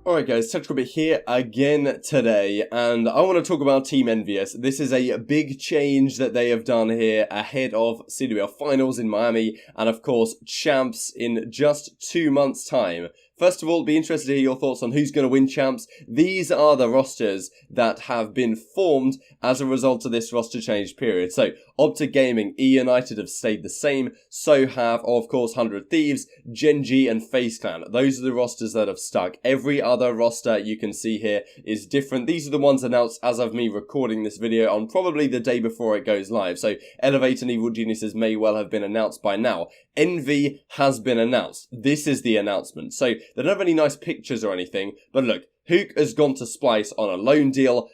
Alright guys, Technical here again today, and I want to talk about Team Envious. This is a big change that they have done here ahead of CWL Finals in Miami, and of course, Champs in just 2 months' time. First of all, be interested to hear your thoughts on who's going to win Champs. These are the rosters that have been formed as a result of this roster change period. So, OpTic Gaming, eUnited have stayed the same, so have, of course, 100 Thieves, Gen.G and FaZe Clan. Those are the rosters that have stuck. Every other roster you can see here is different. These are the ones announced as of me recording this video on probably the day before it goes live. So, Elevate and Evil Geniuses may well have been announced by now. Envy has been announced. This is the announcement. So, they don't have any nice pictures or anything, but look, Havok has gone to Splyce on a loan deal.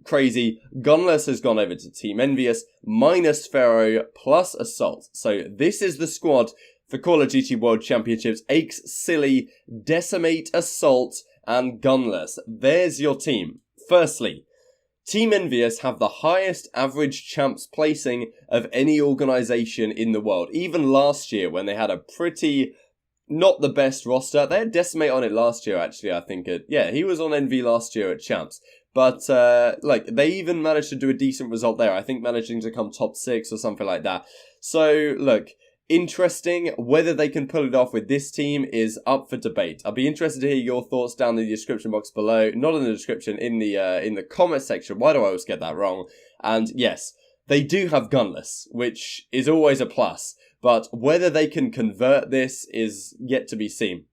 Crazy. Gunless has gone over to Team Envious, minus Pharaoh, plus Assault. So this is the squad for Call of Duty World Championships. Aches, Silly, Decimate, Assault, and Gunless. There's your team. Firstly, Team Envious have the highest average champs placing of any organisation in the world. Even last year, when they had a pretty... not the best roster. They had Decimate on it last year, actually, I think. Yeah, he was on Envy last year at Champs. But, they even managed to do a decent result there. I think managing to come top 6 or something like that. So, look, interesting. Whether they can pull it off with this team is up for debate. I'll be interested to hear your thoughts down in the description box below. Not in the description, in the comment section. Why do I always get that wrong? And, yes, they do have Gunless, which is always a plus. But whether they can convert this is yet to be seen.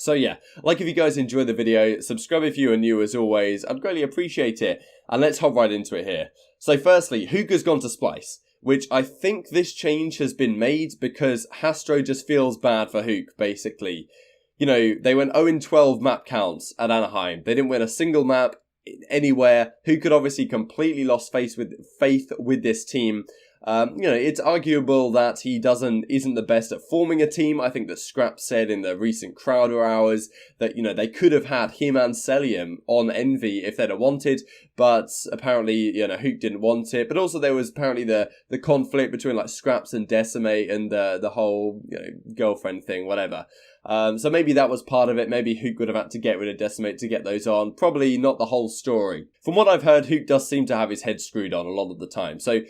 So yeah, like if you guys enjoy the video, subscribe if you are new as always, I'd greatly appreciate it. And let's hop right into it here. So firstly, Havok has gone to Splyce, which I think this change has been made because Hastro just feels bad for Havok, basically. You know, they went 0-12 map counts at Anaheim. They didn't win a single map anywhere. Havok had obviously completely lost faith with this team. It's arguable that he isn't the best at forming a team. I think that Skrapz said in the recent Crowder hours that, they could have had him and Cellium on Envy if they'd have wanted, but apparently, Havok didn't want it. But also there was apparently the conflict between like Skrapz and Decimate and the whole, girlfriend thing, whatever. So maybe that was part of it. Maybe Havok would have had to get rid of Decimate to get those on. Probably not the whole story. From what I've heard, Havok does seem to have his head screwed on a lot of the time. So,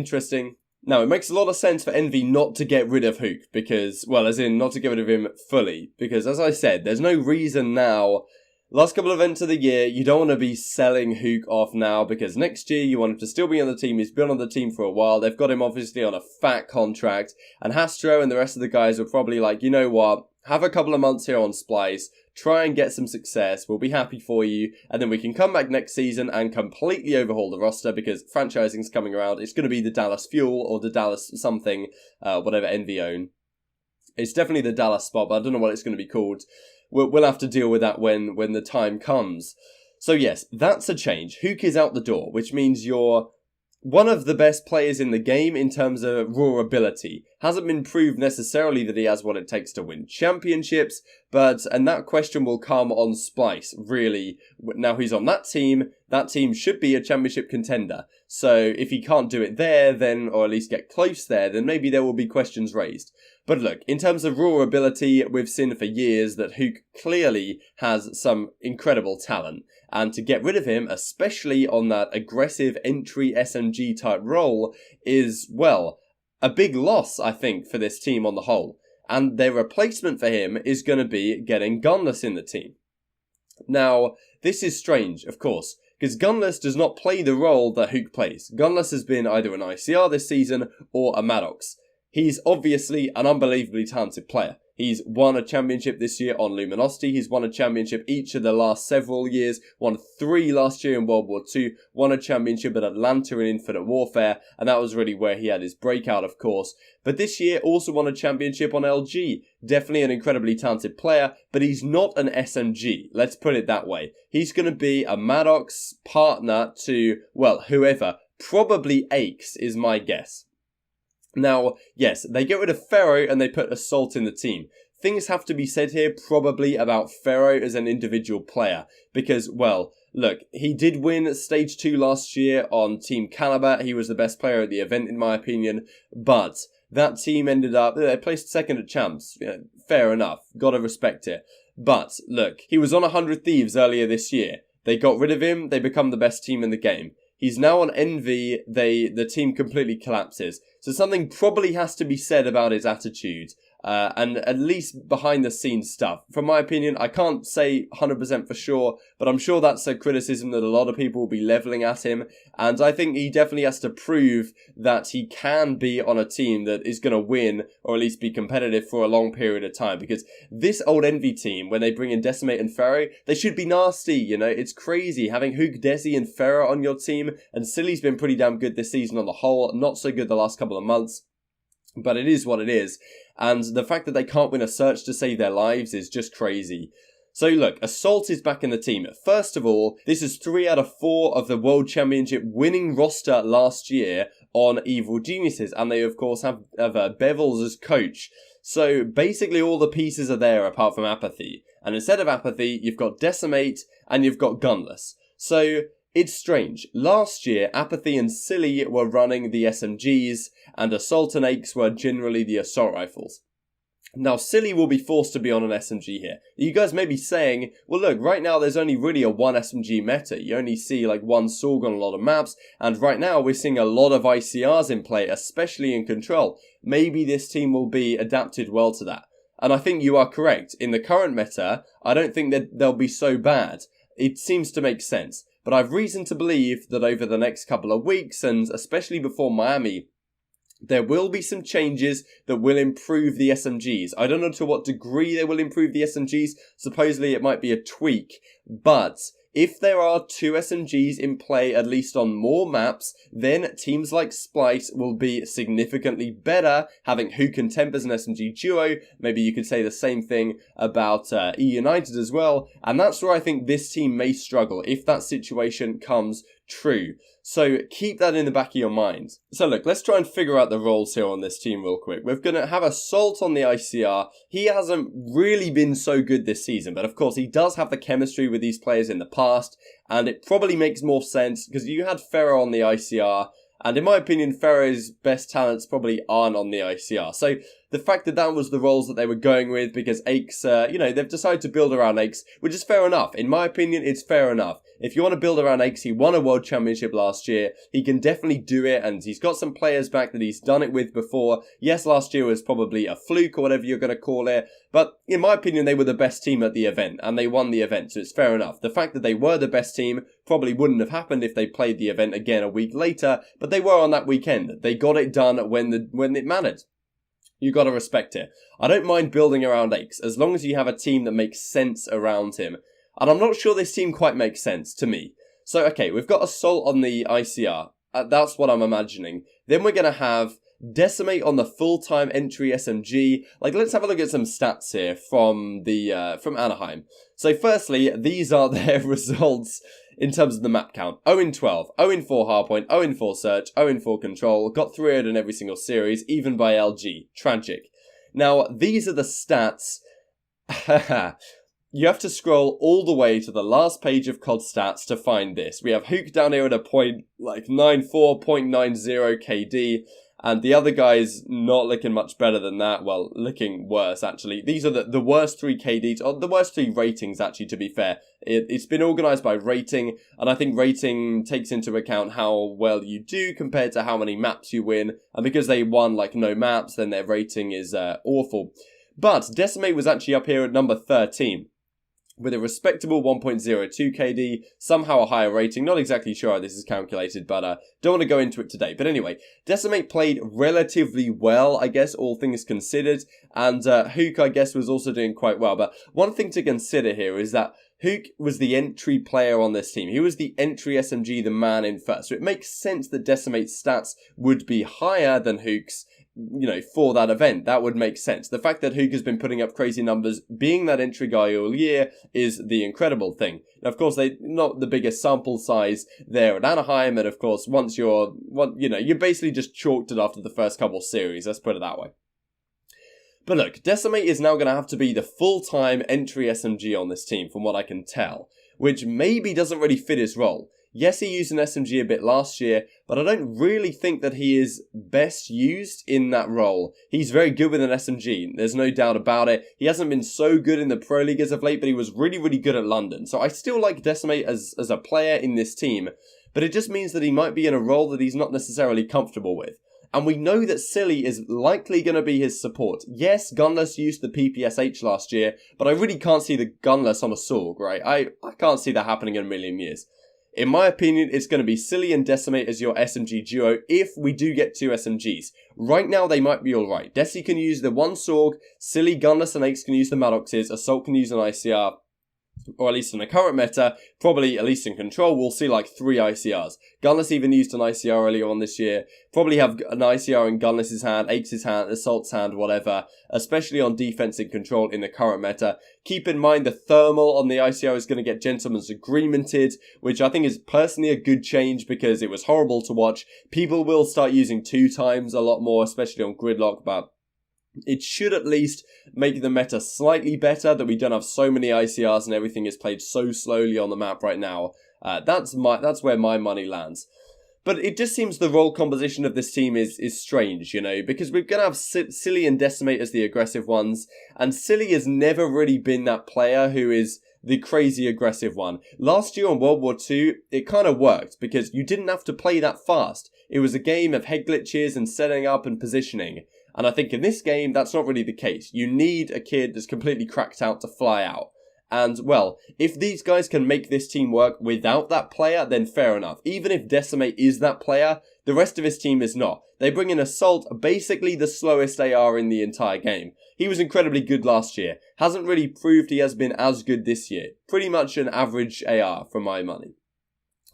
interesting. Now, it makes a lot of sense for Envy not to get rid of Havok because, well, as in not to get rid of him fully. Because, as I said, there's no reason now... Last couple of events of the year, you don't want to be selling Havok off now because next year you want him to still be on the team. He's been on the team for a while. They've got him obviously on a fat contract. And Hastro and the rest of the guys are probably like, you know what? Have a couple of months here on Splyce. Try and get some success. We'll be happy for you. And then we can come back next season and completely overhaul the roster because franchising's coming around. It's going to be the Dallas Fuel or the Dallas something, whatever Envy own. It's definitely the Dallas spot, but I don't know what it's going to be called. We'll have to deal with that when the time comes. So yes, that's a change. Havok is out the door, which means you're one of the best players in the game in terms of raw ability. Hasn't been proved necessarily that he has what it takes to win championships, and that question will come on Splyce, really. Now he's on that team should be a championship contender. So if he can't do it there, then, or at least get close there, then maybe there will be questions raised. But look, in terms of raw ability, we've seen for years that Havok clearly has some incredible talent. And to get rid of him, especially on that aggressive entry SMG type role, is, well, a big loss, I think, for this team on the whole. And their replacement for him is going to be getting Gunless in the team. Now, this is strange, of course, because Gunless does not play the role that Havok plays. Gunless has been either an ICR this season or a Maddox. He's obviously an unbelievably talented player. He's won a championship this year on Luminosity. He's won a championship each of the last several years. Won 3 last year in World War II. Won a championship at Atlanta in Infinite Warfare. And that was really where he had his breakout, of course. But this year also won a championship on LG. Definitely an incredibly talented player. But he's not an SMG. Let's put it that way. He's going to be a Maddox partner to, well, whoever. Probably Aches is my guess. Now, yes, they get rid of Pharaoh and they put Assault in the team. Things have to be said here probably about Pharaoh as an individual player. Because, well, look, he did win Stage 2 last year on Team Caliber. He was the best player at the event in my opinion. But that team ended up, they placed second at Champs. Fair enough, gotta respect it. But, look, he was on 100 Thieves earlier this year. They got rid of him, they become the best team in the game. He's now on Envy, the team completely collapses. So something probably has to be said about his attitude. And at least behind the scenes stuff. From my opinion, I can't say 100% for sure, but I'm sure that's a criticism that a lot of people will be leveling at him. And I think he definitely has to prove that he can be on a team that is going to win, or at least be competitive for a long period of time. Because this old Envy team, when they bring in Decimate and Pharaoh, they should be nasty, you know? It's crazy having Hook, Desi and Pharaoh on your team. And Silly's been pretty damn good this season on the whole, not so good the last couple of months. But it is what it is. And the fact that they can't win a search to save their lives is just crazy. So look, Assault is back in the team. First of all, this is 3 out of 4 of the World Championship winning roster last year on Evil Geniuses. And they, of course, have Bevels as coach. So basically all the pieces are there apart from aBeZy. And instead of aBeZy, you've got Decimate and you've got Gunless. So it's strange. Last year, aBeZy and Silly were running the SMGs, and Assault and Aches were generally the assault rifles. Now, Silly will be forced to be on an SMG here. You guys may be saying, well look, right now there's only really a one SMG meta. You only see like one Sorg on a lot of maps, and right now we're seeing a lot of ICRs in play, especially in Control. Maybe this team will be adapted well to that. And I think you are correct. In the current meta, I don't think that they'll be so bad. It seems to make sense. But I've reason to believe that over the next couple of weeks, and especially before Miami, there will be some changes that will improve the SMGs. I don't know to what degree they will improve the SMGs. Supposedly it might be a tweak. But if there are 2 SMGs in play, at least on more maps, then teams like Splyce will be significantly better, having Hook and Temp as an SMG duo. Maybe you could say the same thing about eUnited as well. And that's where I think this team may struggle, if that situation comes true. So keep that in the back of your mind. So look, let's try and figure out the roles here on this team real quick. We're going to have Assault on the ICR. He hasn't really been so good this season, but of course he does have the chemistry with these players in the past, and it probably makes more sense because you had Pharaoh on the ICR, and in my opinion, Pharaoh's best talents probably aren't on the ICR. So the fact that that was the roles that they were going with, because Aches, they've decided to build around Aches, which is fair enough. In my opinion, it's fair enough. If you want to build around Aches, he won a World Championship last year. He can definitely do it, and he's got some players back that he's done it with before. Yes, last year was probably a fluke or whatever you're going to call it, but in my opinion, they were the best team at the event, and they won the event, so it's fair enough. The fact that they were the best team probably wouldn't have happened if they played the event again a week later, but they were on that weekend. They got it done when it mattered. You gotta respect it. I don't mind building around Aches, as long as you have a team that makes sense around him. And I'm not sure this team quite makes sense to me. So, okay, we've got Assault on the ICR. That's what I'm imagining. Then we're gonna have Decimate on the full-time entry SMG. Like, let's have a look at some stats here from Anaheim. So, firstly, these are their results in terms of the map count. 0-12, 0-4 hardpoint, 0-4 search, 0-4 control, got 3rd in every single series, even by LG. Tragic. Now, these are the stats. You have to scroll all the way to the last page of CoD stats to find this. We have Hook down here at a point like 94, 0.90 KD, and the other guy's not looking much better than that. Well, looking worse, actually. These are the worst 3 KDs, or the worst 3 ratings, actually, to be fair. It's been organised by rating, and I think rating takes into account how well you do compared to how many maps you win. And because they won, like, no maps, then their rating is awful. But Decimate was actually up here at number 13. With a respectable 1.02 KD, somehow a higher rating. Not exactly sure how this is calculated, but don't want to go into it today. But anyway, Decimate played relatively well, I guess, all things considered. And Hook, I guess, was also doing quite well. But one thing to consider here is that Hook was the entry player on this team. He was the entry SMG, the man in first. So it makes sense that Decimate's stats would be higher than Hook's, for that event. That would make sense. The fact that Hook has been putting up crazy numbers, being that entry guy all year, is the incredible thing. Now, of course, they're not the biggest sample size there at Anaheim, and of course, once you're basically just chalked it after the first couple series, let's put it that way. But look, Decimate is now going to have to be the full-time entry SMG on this team, from what I can tell, which maybe doesn't really fit his role. Yes, he used an SMG a bit last year, but I don't really think that he is best used in that role. He's very good with an SMG, there's no doubt about it. He hasn't been so good in the Pro League as of late, but he was really, really good at London. So I still like Decimate as a player in this team, but it just means that he might be in a role that he's not necessarily comfortable with. And we know that Cellium is likely going to be his support. Yes, Gunless used the PPSH last year, but I really can't see the Gunless on a Sorg, right? I can't see that happening in a million years. In my opinion, it's going to be Cellium and Decimate as your SMG duo if we do get 2 SMGs. Right now, they might be alright. Deci can use the one Sorg, Cellium, Gunless and Aix can use the Mauxes, Assault can use an ICR, or at least in the current meta, probably at least in Control, we'll see like 3 ICRs. Gunless even used an ICR earlier on this year. Probably have an ICR in Gunless's hand, Aix's hand, Assault's hand, whatever. Especially on defense and Control in the current meta. Keep in mind the thermal on the ICR is going to get Gentleman's Agreemented, which I think is personally a good change because it was horrible to watch. People will start using 2 times a lot more, especially on Gridlock, but it should at least make the meta slightly better, that we don't have so many ICRs and everything is played so slowly on the map right now. That's where my money lands. But it just seems the role composition of this team is strange, you know, because we're going to have Cellium and Decimate as the aggressive ones, and Cellium has never really been that player who is the crazy aggressive one. Last year on World War II, it kind of worked because you didn't have to play that fast. It was a game of head glitches and setting up and positioning. And I think in this game, that's not really the case. You need a kid that's completely cracked out to fly out. And, well, if these guys can make this team work without that player, then fair enough. Even if Decimate is that player, the rest of his team is not. They bring in Assault, basically the slowest AR in the entire game. He was incredibly good last year. Hasn't really proved he has been as good this year. Pretty much an average AR for my money.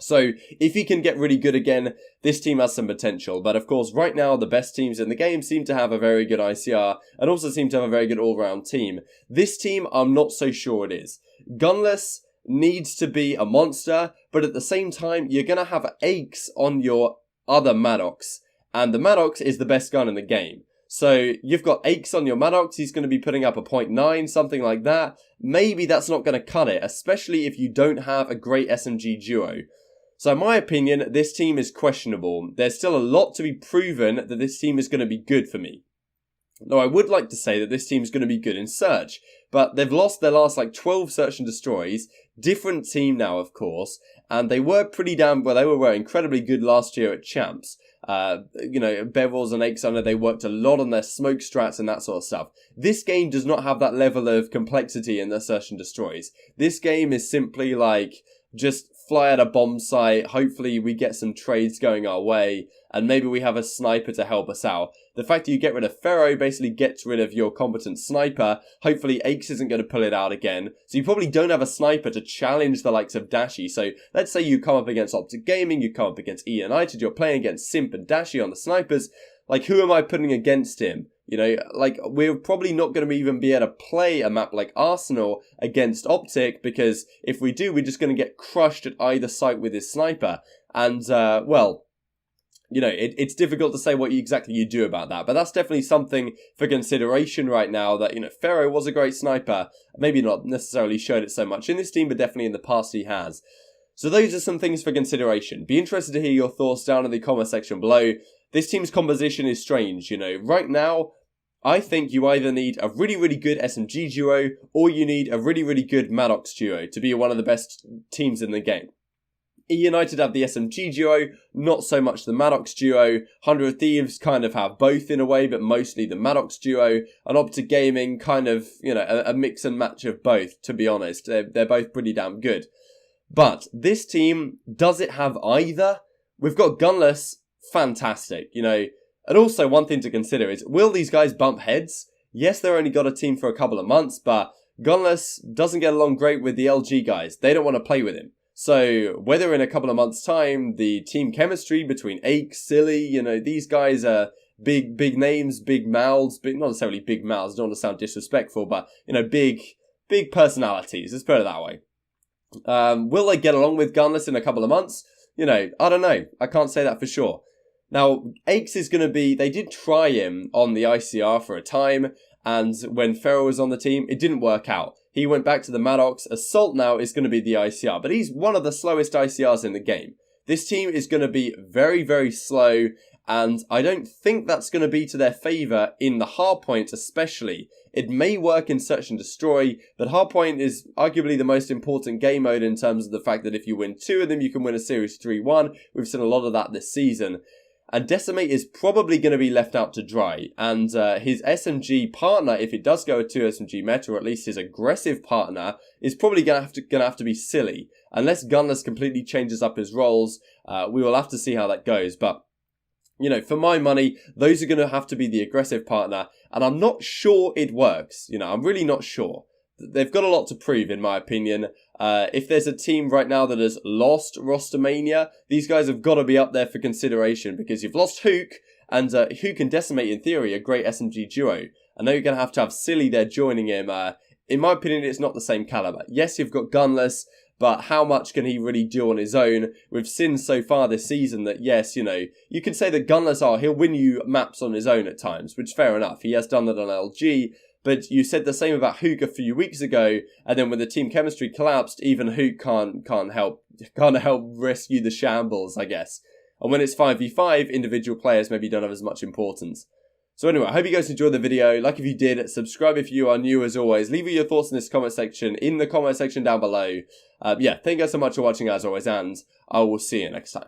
So, if he can get really good again, this team has some potential. But of course, right now, the best teams in the game seem to have a very good ICR and also seem to have a very good all-round team. This team, I'm not so sure it is. Gunless needs to be a monster, but at the same time, you're going to have Aix on your other Maddox. And the Maddox is the best gun in the game. So, you've got Aix on your Maddox, he's going to be putting up a 0.9, something like that. Maybe that's not going to cut it, especially if you don't have a great SMG duo. So in my opinion, this team is questionable. There's still a lot to be proven that this team is going to be good for me. Now I would like to say that this team is going to be good in search, but they've lost their last like 12 search and destroys. Different team now, of course, and they were pretty damn well. They were incredibly good last year at Champs. You know, Bevels and Aix, I know they worked a lot on their smoke strats and that sort of stuff. This game does not have that level of complexity in their search and destroys. This game is simply like just fly at a bomb site, hopefully we get some trades going our way, and maybe we have a sniper to help us out. The fact that you get rid of Pharaoh basically gets rid of your competent sniper. Hopefully Aix isn't going to pull it out again. So you probably don't have a sniper to challenge the likes of Dashy. So let's say you come up against OpTic Gaming, you come up against eUnited, you're playing against Simp and Dashy on the snipers. Like, who am I putting against him? You know, like, we're probably not going to even be able to play a map like Arsenal against OpTic, because if we do, we're just going to get crushed at either site with his sniper. And, well, you know, it's difficult to say what exactly you do about that, but that's definitely something for consideration right now, that, you know, Pharaoh was a great sniper, maybe not necessarily showed it so much in this team, but definitely in the past he has. So those are some things for consideration. Be interested to hear your thoughts down in the comment section below. This team's composition is strange, you know. Right now, I think you either need a really, really good SMG duo, or you need a really, really good Maddox duo to be one of the best teams in the game. eUnited have the SMG duo, not so much the Maddox duo. 100 Thieves kind of have both in a way, but mostly the Maddox duo. And OpTic Gaming kind of, you know, a mix and match of both, to be honest. They're both pretty damn good. But this team, does it have either? We've got Gunless, fantastic, you know. And also one thing to consider is, will these guys bump heads? Yes, they've only got a team for a couple of months, but Gunless doesn't get along great with the LG guys. They don't want to play with him. So whether in a couple of months' time, the team chemistry between Aix, Cellium, you know, these guys are big names, big mouths, not necessarily big mouths, don't want to sound disrespectful, but, you know, big personalities, let's put it that way. Will they get along with Gunless in a couple of months? You know, I don't know. I can't say that for sure. Now, Aix is going to be, they did try him on the ICR for a time, and when Feral was on the team, it didn't work out. He went back to the Maddox. Assault now is going to be the ICR, but he's one of the slowest ICRs in the game. This team is going to be very, very slow, and I don't think that's going to be to their favour in the hardpoint especially. It may work in Search and Destroy, but hardpoint is arguably the most important game mode in terms of the fact that if you win 2 of them, you can win a series 3-1. We've seen a lot of that this season. And Decimate is probably going to be left out to dry. And his SMG partner, if it does go to SMG meta, or at least his aggressive partner, is probably going to have to be Silly. Unless Gunless completely changes up his roles, we will have to see how that goes. But, you know, for my money, those are going to have to be the aggressive partner. And I'm not sure it works. You know, I'm really not sure. They've got a lot to prove, in my opinion. If there's a team right now that has lost Rostermania, these guys have got to be up there for consideration, because you've lost Hook, and Hook and Decimate, in theory, a great SMG duo. I know you're going to have Silly there joining him. In my opinion, it's not the same caliber. Yes, you've got Gunless, but how much can he really do on his own? We've seen so far this season that, yes, you know, you can say that Gunless, he'll win you maps on his own at times, which fair enough. He has done that on LG. But you said the same about Hook a few weeks ago, and then when the team chemistry collapsed, even Hook can't help rescue the shambles, I guess. And when it's 5v5, individual players maybe don't have as much importance. So anyway, I hope you guys enjoyed the video. Like if you did, subscribe if you are new as always. Leave your thoughts in this comment section, in the comment section down below. Yeah, thank you guys so much for watching as always, and I will see you next time.